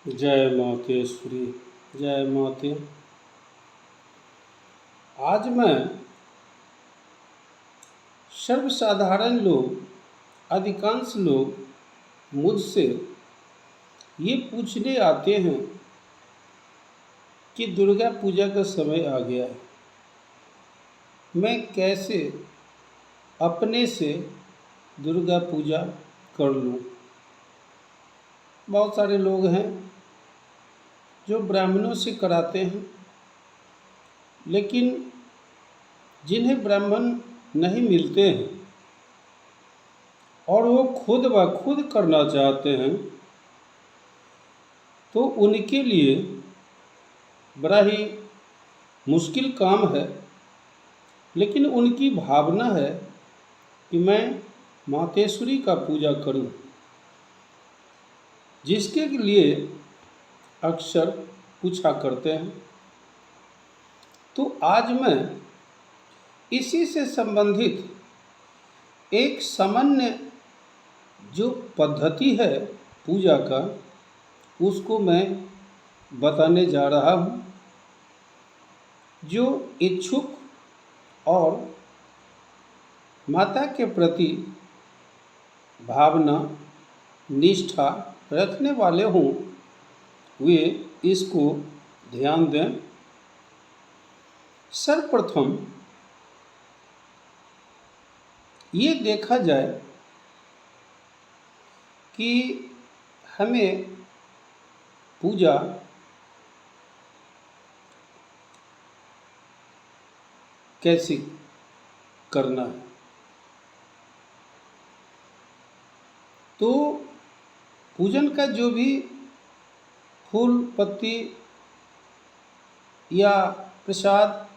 जय मातेश्वरी। जय माते। आज मैं सर्वसाधारण लोग, अधिकांश लोग मुझसे ये पूछने आते हैं कि दुर्गा पूजा का समय आ गया है, मैं कैसे अपने से दुर्गा पूजा कर लूं। बहुत सारे लोग हैं जो ब्राह्मणों से कराते हैं, लेकिन जिन्हें ब्राह्मण नहीं मिलते हैं और वो खुद ब खुद करना चाहते हैं, तो उनके लिए बड़ा ही मुश्किल काम है। लेकिन उनकी भावना है कि मैं मातेश्वरी का पूजा करूं, जिसके लिए अक्सर पूछा करते हैं। तो आज मैं इसी से संबंधित एक सामान्य जो पद्धति है पूजा का, उसको मैं बताने जा रहा हूँ। जो इच्छुक और माता के प्रति भावना निष्ठा रखने वाले हों, वे इसको ध्यान दें। सर्वप्रथम ये देखा जाए कि हमें पूजा कैसे करना है। तो पूजन का जो भी फूल पत्ती या प्रसाद,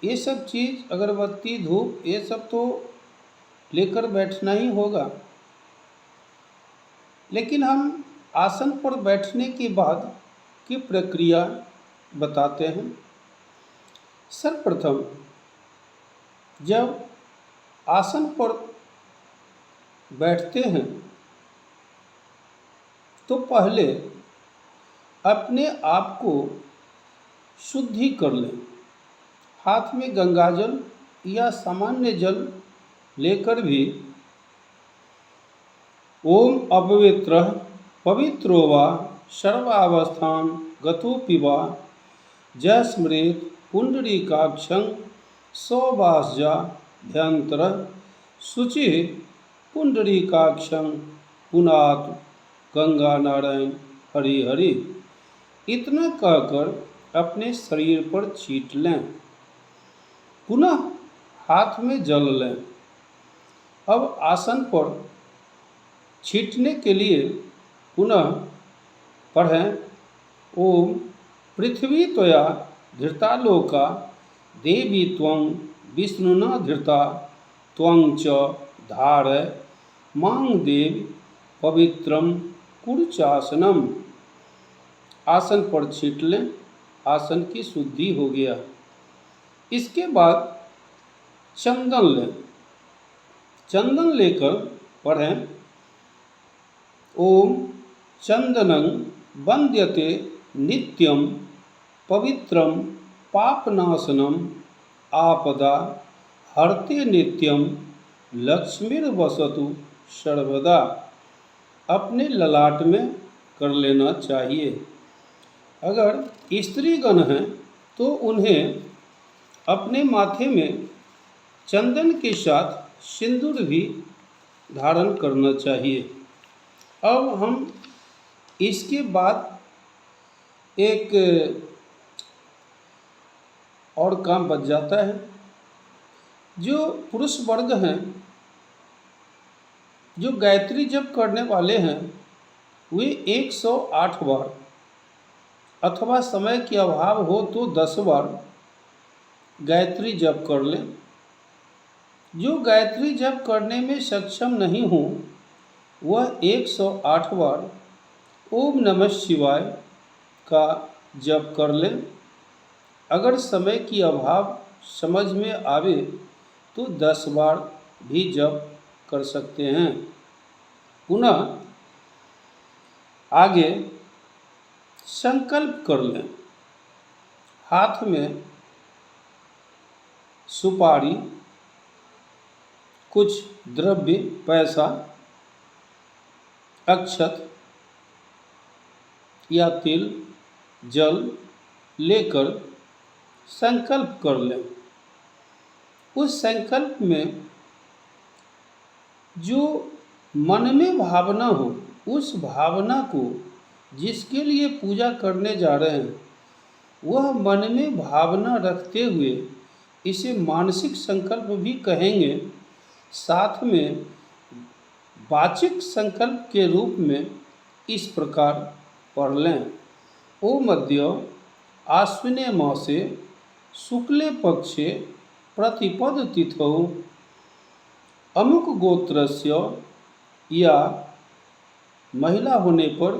ये सब चीज़, अगरबत्ती धूप, ये सब तो लेकर बैठना ही होगा। लेकिन हम आसन पर बैठने के बाद की प्रक्रिया बताते हैं। सर्वप्रथम जब आसन पर बैठते हैं तो पहले अपने आप को शुद्धि कर लें। हाथ में गंगाजल या सामान्य जल लेकर भी ओम अपवित्रः पवित्रो वा सर्वावस्थां गतोऽपि वा जय स्मरेत् पुंडरीकाक्षं सौभास्याभ्यन्तरः शुचिः पुंडरीकाक्षं पुनात् गंगा नारायण हरि हरि। इतना कहकर अपने शरीर पर छींट लें, पुनः हाथ में जल लें। अब आसन पर छींटने के लिए पुनः पढ़ें ओम पृथ्वी त्वया धृता लोका देवी त्वं विष्णुना धृता त्वं च धारय मां देव पवित्रम कुरुचासनम। आसन पर छींट लें, आसन की शुद्धि हो गया। इसके बाद चंदन लें, चंदन लेकर पढ़ें ओम चंदनं वंद्यते नित्यं पवित्रं पापनाशनम आपदा हरते नित्यं लक्ष्मीर्वसतु सर्वदा। अपने ललाट में कर लेना चाहिए। अगर स्त्रीगण हैं तो उन्हें अपने माथे में चंदन के साथ सिंदूर भी धारण करना चाहिए। अब हम इसके बाद एक और काम बच जाता है। जो पुरुष वर्ग हैं, जो गायत्री जप करने वाले हैं, वे 108 बार अथवा समय के अभाव हो तो 10 बार गायत्री जप कर लें। जो गायत्री जप करने में सक्षम नहीं हो, वह 108 बार ओम नमः शिवाय का जप कर लें। अगर समय की अभाव समझ में आवे तो 10 बार भी जप कर सकते हैं। पुनः आगे संकल्प कर लें। हाथ में सुपारी, कुछ द्रव्य, पैसा, अक्षत या तिल, जल लेकर संकल्प कर लें। उस संकल्प में जो मन में भावना हो, उस भावना को जिसके लिए पूजा करने जा रहे हैं वह मन में भावना रखते हुए इसे मानसिक संकल्प भी कहेंगे। साथ में वाचिक संकल्प के रूप में इस प्रकार पढ़ लें। ओ मध्य आश्विने मासे शुक्ले पक्षे प्रतिपद तिथौ अमुक गोत्रस्य या महिला होने पर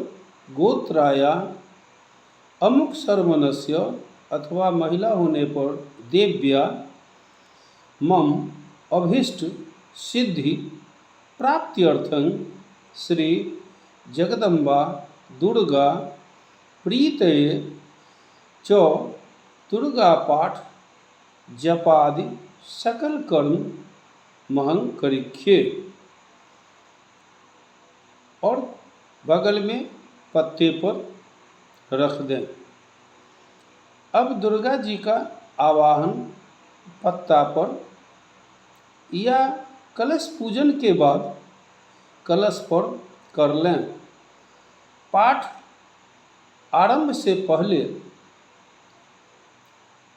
गोत्राया अमुक सर्वनस्य अथवा महिला होने पर देव्या मम अभीष्ट सिद्धि प्राप्त्यर्थं श्री जगदम्बा दुर्गा प्रीतये च दुर्गा पाठ जपादि सकल कर्म महं करिष्ये। और बगल में पत्ते पर रख दें। अब दुर्गा जी का आवाहन पत्ता पर या कलश पूजन के बाद कलश पर कर लें। पाठ आरंभ से पहले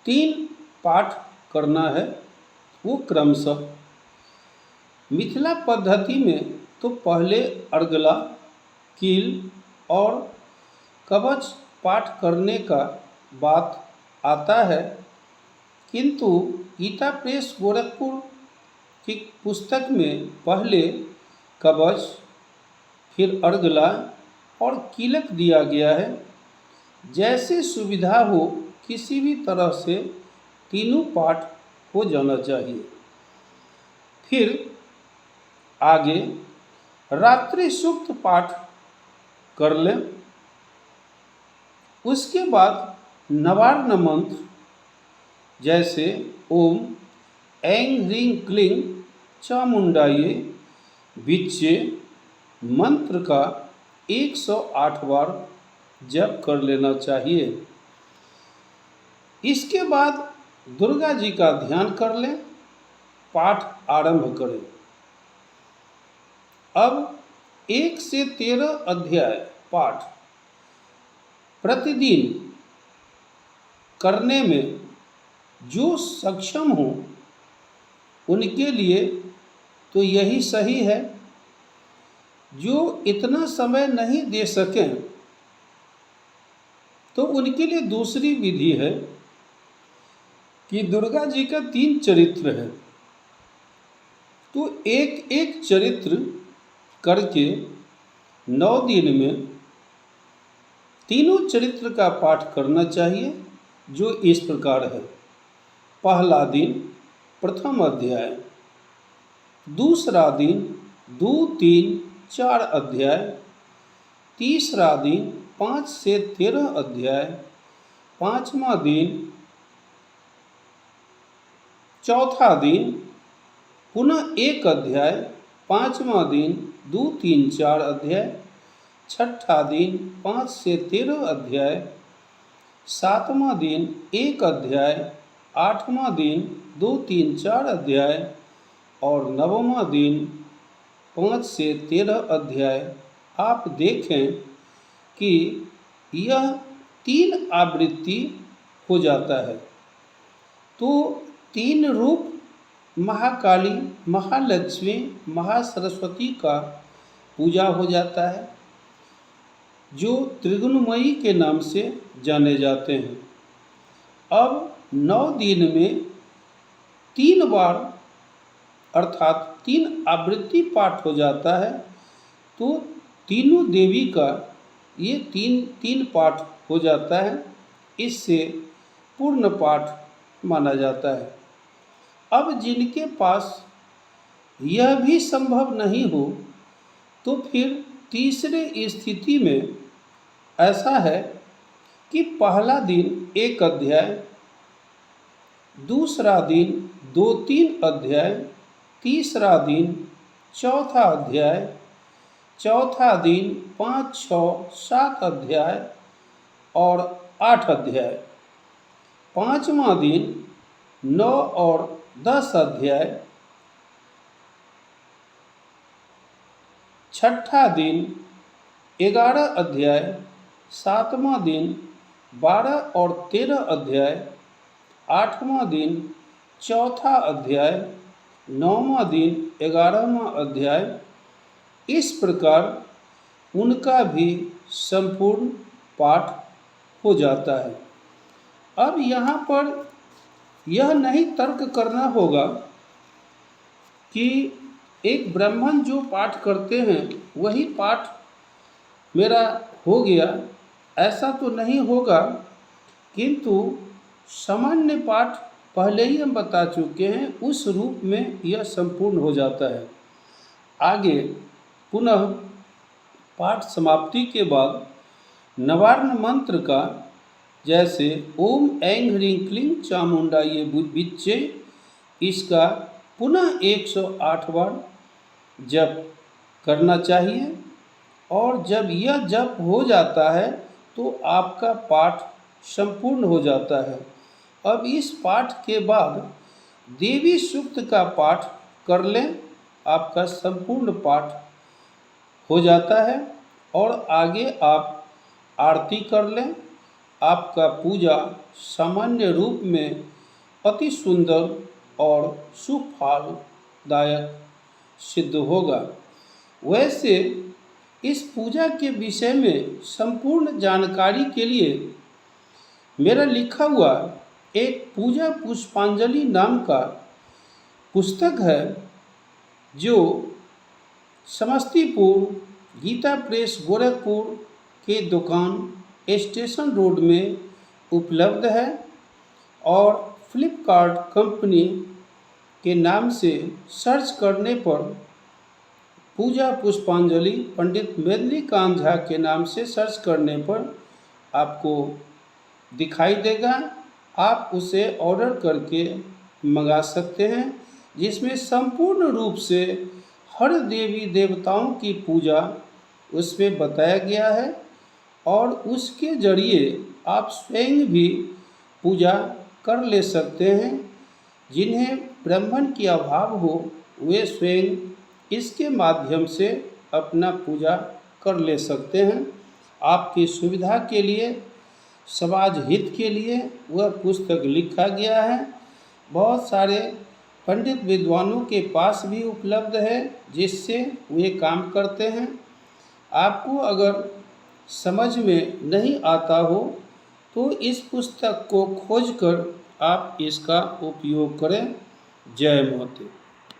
3 पाठ करना है, वो क्रमशः। मिथिला पद्धति में तो पहले अर्गला, कील और कवच पाठ करने का बात आता है, किंतु गीता प्रेस गोरखपुर की पुस्तक में पहले कवच, फिर अर्गला और कीलक दिया गया है। जैसे सुविधा हो किसी भी तरह से तीनों पाठ हो जाना चाहिए। फिर आगे रात्रि सूक्त पाठ कर लें। उसके बाद नवार्न मंत्र जैसे ओम ऐं ह्रीं क्लीं चामुंडाये विच्चे मंत्र का 108 बार जप कर लेना चाहिए। इसके बाद दुर्गा जी का ध्यान कर लें, पाठ आरंभ करें। अब 1 से 13 अध्याय पाठ प्रतिदिन करने में जो सक्षम हो उनके लिए तो यही सही है। जो इतना समय नहीं दे सकें तो उनके लिए दूसरी विधि है कि दुर्गा जी का 3 चरित्र है, तो एक एक चरित्र करके 9 दिन में तीनों चरित्र का पाठ करना चाहिए, जो इस प्रकार है। पहला दिन प्रथम अध्याय, दूसरा दिन 2, 3, 4 अध्याय, तीसरा दिन 5 से 13 अध्याय, पांचवा दिन, चौथा दिन पुनः 1 अध्याय, पांचवा दिन 2, 3, 4 अध्याय, छठा दिन 5 से 13 अध्याय, सातवां दिन 1 अध्याय, आठवां दिन 2, 3, 4 अध्याय और नववां दिन 5 से 13 अध्याय। आप देखें कि यह 3 आवृत्ति हो जाता है, तो 3 रूप महाकाली, महालक्ष्मी, महासरस्वती का पूजा हो जाता है, जो त्रिगुणमयी के नाम से जाने जाते हैं। अब 9 दिन में 3 बार अर्थात 3 आवृत्ति पाठ हो जाता है, तो तीनों देवी का ये 3 पाठ हो जाता है। इससे पूर्ण पाठ माना जाता है। अब जिनके पास यह भी संभव नहीं हो तो फिर तीसरे स्थिति में ऐसा है कि पहला दिन 1 अध्याय, दूसरा दिन 2-3 अध्याय, तीसरा दिन चौथा अध्याय, चौथा दिन 5-6-7 अध्याय और 8 अध्याय, पांचवा दिन 9 और 10 अध्याय, छठा दिन 11 अध्याय, सातवां दिन 12 और 13 अध्याय, आठवां दिन चौथा अध्याय, नौवां दिन 11वां अध्याय। इस प्रकार उनका भी संपूर्ण पाठ हो जाता है। अब यहाँ पर यह नहीं तर्क करना होगा कि एक ब्राह्मण जो पाठ करते हैं वही पाठ मेरा हो गया, ऐसा तो नहीं होगा। किंतु सामान्य पाठ पहले ही हम बता चुके हैं, उस रूप में यह संपूर्ण हो जाता है। आगे पुनः पाठ समाप्ति के बाद नवार्न मंत्र का, जैसे ओम ऐं ह्रीं क्लीं चामुंडायै विच्चे, इसका पुनः 108 बार जप करना चाहिए। और जब यह जप हो जाता है तो आपका पाठ संपूर्ण हो जाता है। अब इस पाठ के बाद देवी सूक्त का पाठ कर लें, आपका संपूर्ण पाठ हो जाता है। और आगे आप आरती कर लें, आपका पूजा सामान्य रूप में अति सुंदर और सुफलदायक सिद्ध होगा। वैसे इस पूजा के विषय में संपूर्ण जानकारी के लिए मेरा लिखा हुआ एक पूजा पुष्पांजलि नाम का पुस्तक है, जो समस्तीपुर गीता प्रेस गोरखपुर के दुकान स्टेशन रोड में उपलब्ध है। और फ्लिपकार्ट कंपनी के नाम से सर्च करने पर पूजा पुष्पांजलि पंडित मेदिनीकांत झा के नाम से सर्च करने पर आपको दिखाई देगा। आप उसे ऑर्डर करके मंगा सकते हैं, जिसमें संपूर्ण रूप से हर देवी देवताओं की पूजा उसमें बताया गया है। और उसके जरिए आप स्वयं भी पूजा कर ले सकते हैं। जिन्हें ब्राह्मण की अभाव हो वे स्वयं इसके माध्यम से अपना पूजा कर ले सकते हैं। आपकी सुविधा के लिए, समाज हित के लिए वह पुस्तक लिखा गया है। बहुत सारे पंडित विद्वानों के पास भी उपलब्ध है, जिससे वे काम करते हैं। आपको अगर समझ में नहीं आता हो तो इस पुस्तक को खोजकर आप इसका उपयोग करें। जय माता।